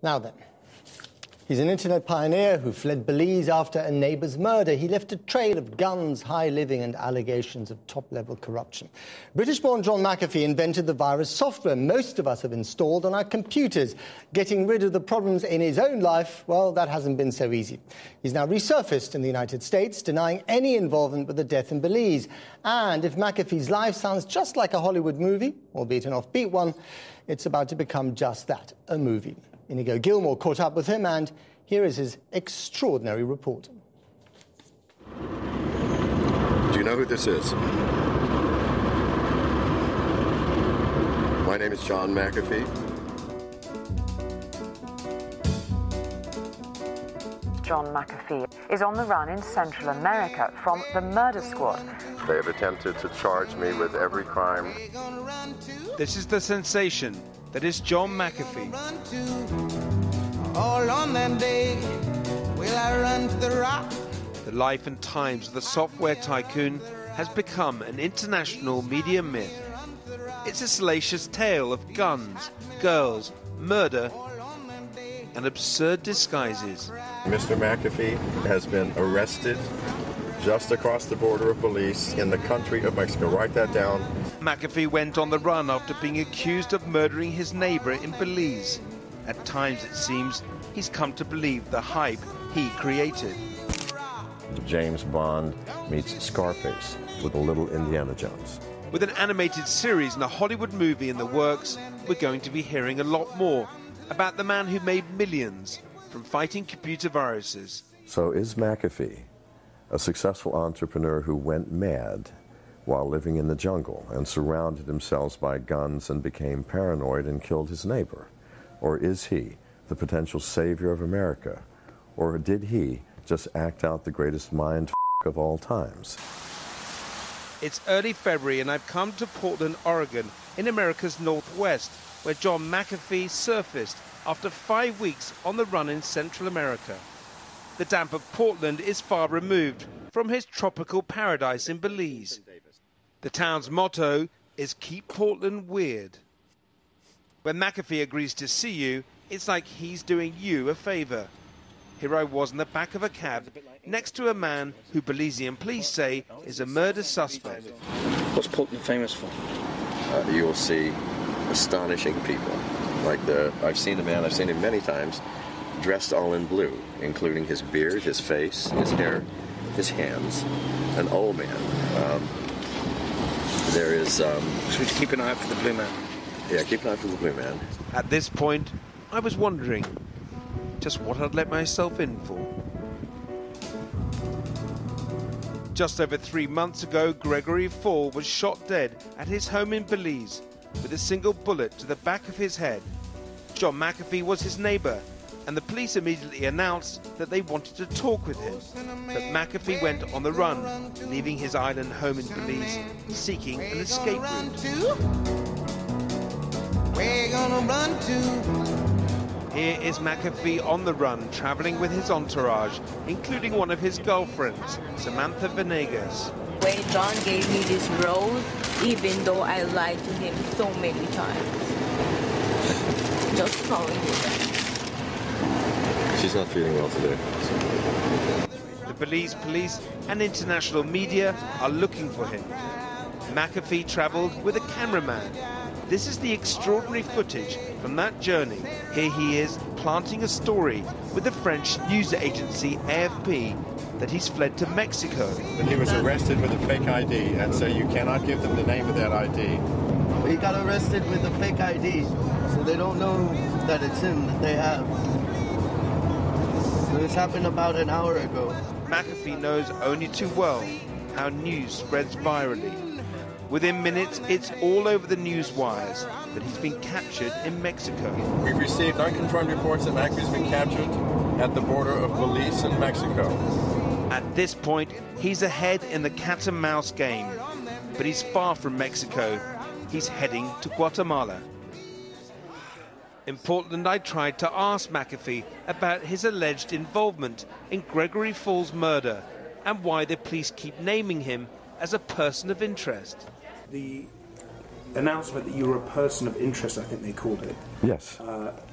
Now then, he's an internet pioneer who fled Belize after a neighbour's murder. He left a trail of guns, high living and allegations of top-level corruption. British-born John McAfee invented the virus software most of us have installed on our computers. Getting rid of the problems in his own life, well, that hasn't been so easy. He's now resurfaced in the United States, denying any involvement with the death in Belize. And if McAfee's life sounds just like a Hollywood movie, albeit an offbeat one, it's about to become just that, a movie. Inigo Gilmore caught up with him, and here is his extraordinary report. Do you know who this is? My name is John McAfee. John McAfee is on the run in Central America from the murder squad. They have attempted to charge me with every crime. This is the sensation that is John McAfee. All on that day, will I run to the rock? The life and times of the software tycoon has become an international media myth. It's a salacious tale of guns, girls, murder, and absurd disguises. Mr. McAfee has been arrested just across the border of Belize in the country of Mexico. Write that down. McAfee went on the run after being accused of murdering his neighbor in Belize. At times, it seems, he's come to believe the hype he created. James Bond meets Scarface with a little Indiana Jones. With an animated series and a Hollywood movie in the works, we're going to be hearing a lot more about the man who made millions from fighting computer viruses. So is McAfee a successful entrepreneur who went mad while living in the jungle and surrounded himself by guns and became paranoid and killed his neighbor? Or is he the potential savior of America? Or did he just act out the greatest mind of all times? It's early February and I've come to Portland, Oregon, in America's Northwest, where John McAfee surfaced after 5 weeks on the run in Central America. The damp of Portland is far removed from his tropical paradise in Belize. The town's motto is "Keep Portland Weird." When McAfee agrees to see you, it's like he's doing you a favor. Here I was in the back of a cab next to a man who Belizean police say is a murder suspect. What's Portland famous for? You will see astonishing people. I've seen him many times, dressed all in blue, including his beard, his face, his hair, his hands. An old man. There is... So we keep an eye out for the blue man. Yeah, keep an eye for the blue man. At this point, I was wondering just what I'd let myself in for. Just over 3 months ago, Gregory Fall was shot dead at his home in Belize with a single bullet to the back of his head. John McAfee was his neighbor, and the police immediately announced that they wanted to talk with him. But McAfee went on the run, leaving his island home in Belize, seeking an escape route. We're gonna run to. Here is McAfee on the run, traveling with his entourage, including one of his girlfriends, Samantha Venegas. When John gave me this role, even though I lied to him so many times, just following him. She's not feeling well today. The Belize police and international media are looking for him. McAfee traveled with a cameraman. This is the extraordinary footage from that journey. Here he is planting a story with the French news agency AFP that he's fled to Mexico. But he was arrested with a fake ID, and so you cannot give them the name of that ID. He got arrested with a fake ID, so they don't know that it's him that they have. So this happened about an hour ago. McAfee knows only too well how news spreads virally. Within minutes, it's all over the news wires that he's been captured in Mexico. We've received unconfirmed reports that McAfee's been captured at the border of Belize and Mexico. At this point, he's ahead in the cat and mouse game. But he's far from Mexico. He's heading to Guatemala. In Portland, I tried to ask McAfee about his alleged involvement in Gregory Fall's murder and why the police keep naming him as a person of interest. The announcement that you were a person of interest, I think they called it. Yes.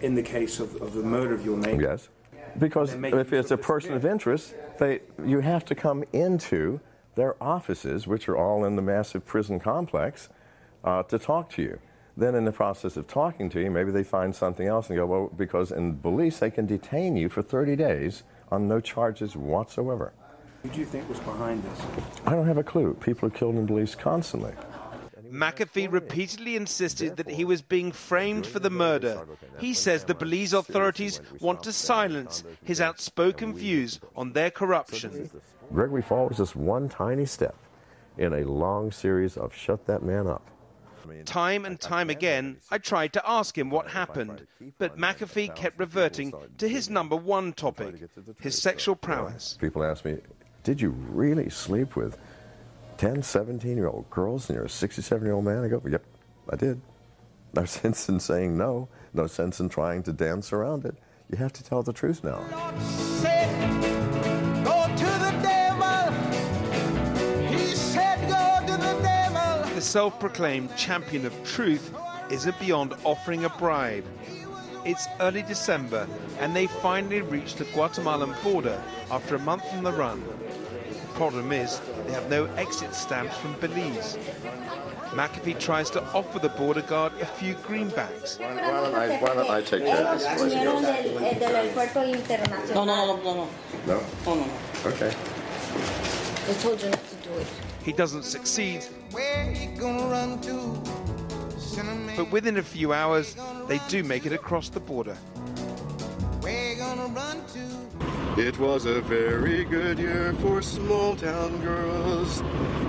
In the case of the murder of your neighbor. Yes. Because if it's a person of interest, you have to come into their offices, which are all in the massive prison complex, to talk to you. Then in the process of talking to you, maybe they find something else and go, well, because in Belize they can detain you for 30 days on no charges whatsoever. Who do you think was behind this? I don't have a clue. People are killed in Belize constantly. McAfee repeatedly insisted that he was being framed for the murder. He says the Belize authorities want to silence his outspoken views on their corruption. Gregory Fall was just one tiny step in a long series of shut that man up. Time and time again, I tried to ask him what happened, but McAfee kept reverting to his #1 topic, his sexual prowess. People ask me, did you really sleep with 10, 17-year-old girls and you're a 67-year-old man? I go, yep, I did. No sense in saying no. No sense in trying to dance around it. You have to tell the truth now. The self-proclaimed champion of truth isn't beyond offering a bribe. It's early December, and they finally reached the Guatemalan border after a month on the run. The problem is, they have no exit stamps from Belize. McAfee tries to offer the border guard a few greenbacks. Why don't I take care of this? No? Okay. I told you not to do it. He doesn't succeed, but within a few hours, they do make it across the border. It was a very good year for small town girls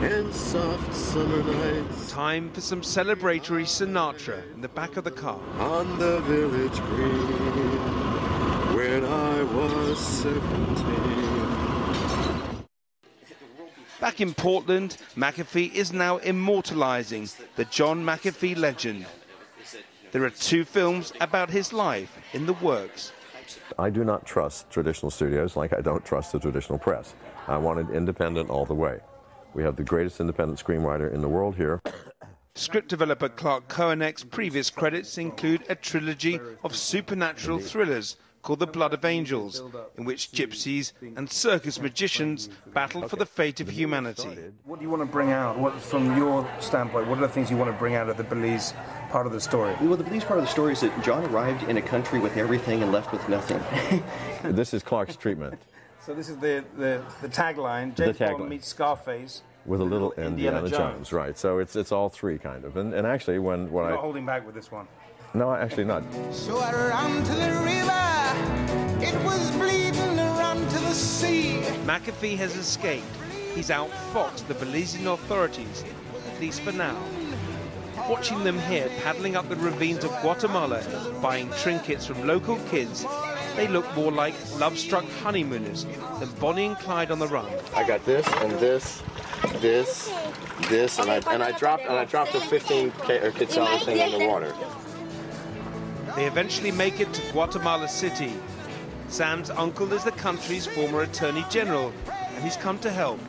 and soft summer nights. Time for some celebratory Sinatra in the back of the car. On the village green, when I was 17. Back in Portland, McAfee is now immortalizing the John McAfee legend. There are 2 films about his life in the works. I do not trust traditional studios like I don't trust the traditional press. I wanted independent all the way. We have the greatest independent screenwriter in the world here. Script developer Clark Koenig's previous credits include a trilogy of supernatural thrillers called The Blood of Angels, in which gypsies and circus magicians battle for the fate of humanity. What do you want to bring out? What, from your standpoint, what are the things you want to bring out of the Belize part of the story? Well, the Belize part of the story is that John arrived in a country with everything and left with nothing. This is Clark's treatment. So this is the tagline, James Bond meets Scarface. With a little Indiana Jones, right. So it's all 3 kind of. And actually when You're not holding back with this one. No, actually not. So I ran to the river, it was bleeding around to the sea. McAfee has escaped. He's outfoxed the Belizean authorities, at least for now. Watching them here paddling up the ravines of Guatemala, buying trinkets from local kids, they look more like love-struck honeymooners than Bonnie and Clyde on the run. I got this and this, and I dropped a 15 quetzal thing in the water. They eventually make it to Guatemala City. Sam's uncle is the country's former Attorney General, and he's come to help.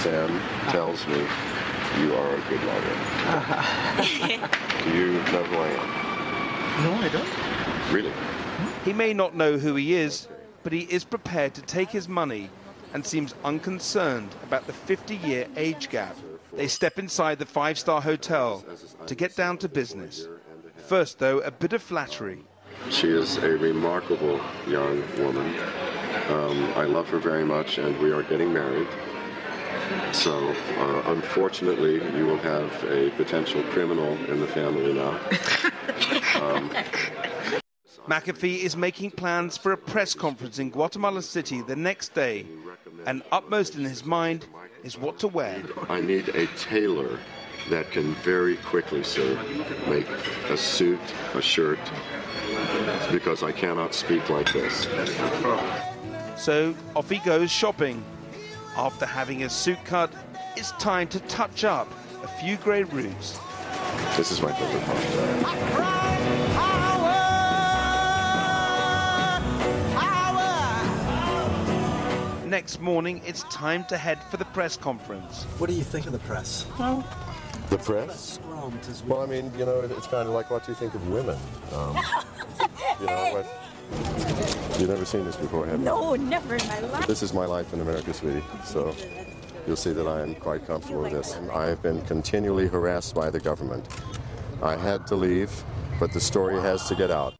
Sam tells me you are a good lawyer. Do you know who I am? No, I don't. Really? He may not know who he is, but he is prepared to take his money and seems unconcerned about the 50-year age gap. They step inside the 5-star hotel to get down to business. First, though, a bit of flattery. She is a remarkable young woman. I love her very much, and we are getting married. So, unfortunately, you will have a potential criminal in the family now. McAfee is making plans for a press conference in Guatemala City the next day, and upmost in his mind is what to wear. I need a tailor that can very quickly, sir, make a suit, a shirt, because I cannot speak like this. So off he goes shopping. After having his suit cut, it's time to touch up a few grey roots. This is my favorite part. Next morning, it's time to head for the press conference. What do you think of the press? Well, The press? Well, I mean, you know, it's kind of like, what do you think of women? You know, what? You've never seen this before, have you? No, never in my life. This is my life in America, sweetie, so you'll see that I am quite comfortable with this. I have been continually harassed by the government. I had to leave, but the story has to get out.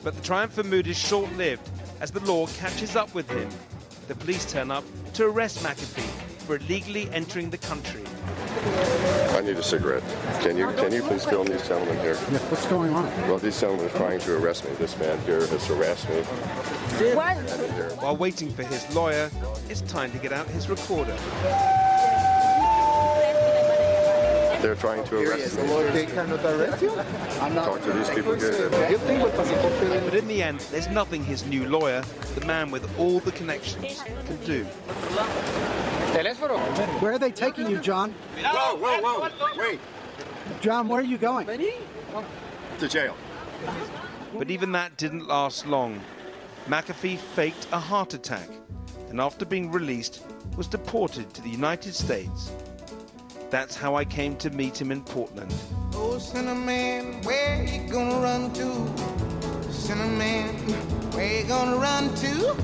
But the triumphant mood is short-lived as the law catches up with him. The police turn up to arrest McAfee for illegally entering the country. I need a cigarette. Can you please film these gentlemen here? Yeah, what's going on? Well, these gentlemen are trying to arrest me. This man here has harassed me. What? While waiting for his lawyer, it's time to get out his recorder. They're trying to arrest me. They cannot arrest you? I'm not. Talk to these people here. But in the end, there's nothing his new lawyer, the man with all the connections, can do. Where are they taking you, John? Whoa, wait. John, where are you going? To jail. But even that didn't last long. McAfee faked a heart attack and after being released was deported to the United States. That's how I came to meet him in Portland. Oh, Cinnamon, where you gonna run to? Cinnamon, where you gonna run to?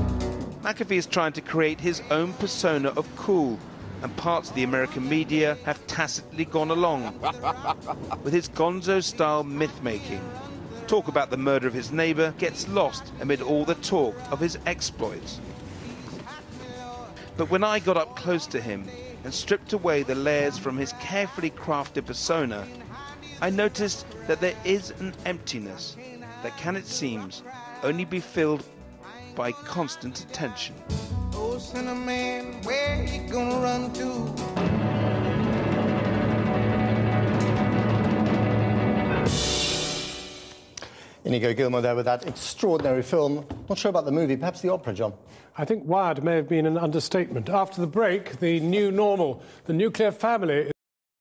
McAfee is trying to create his own persona of cool, and parts of the American media have tacitly gone along with his gonzo-style myth-making. Talk about the murder of his neighbor gets lost amid all the talk of his exploits. But when I got up close to him and stripped away the layers from his carefully crafted persona, I noticed that there is an emptiness that can, it seems, only be filled by constant attention. Oh, Cinnamon, where you gonna run to? Inigo Gilmore there with that extraordinary film. Not sure about the movie, perhaps the opera, John. I think wired may have been an understatement. After the break, the new normal, the nuclear family.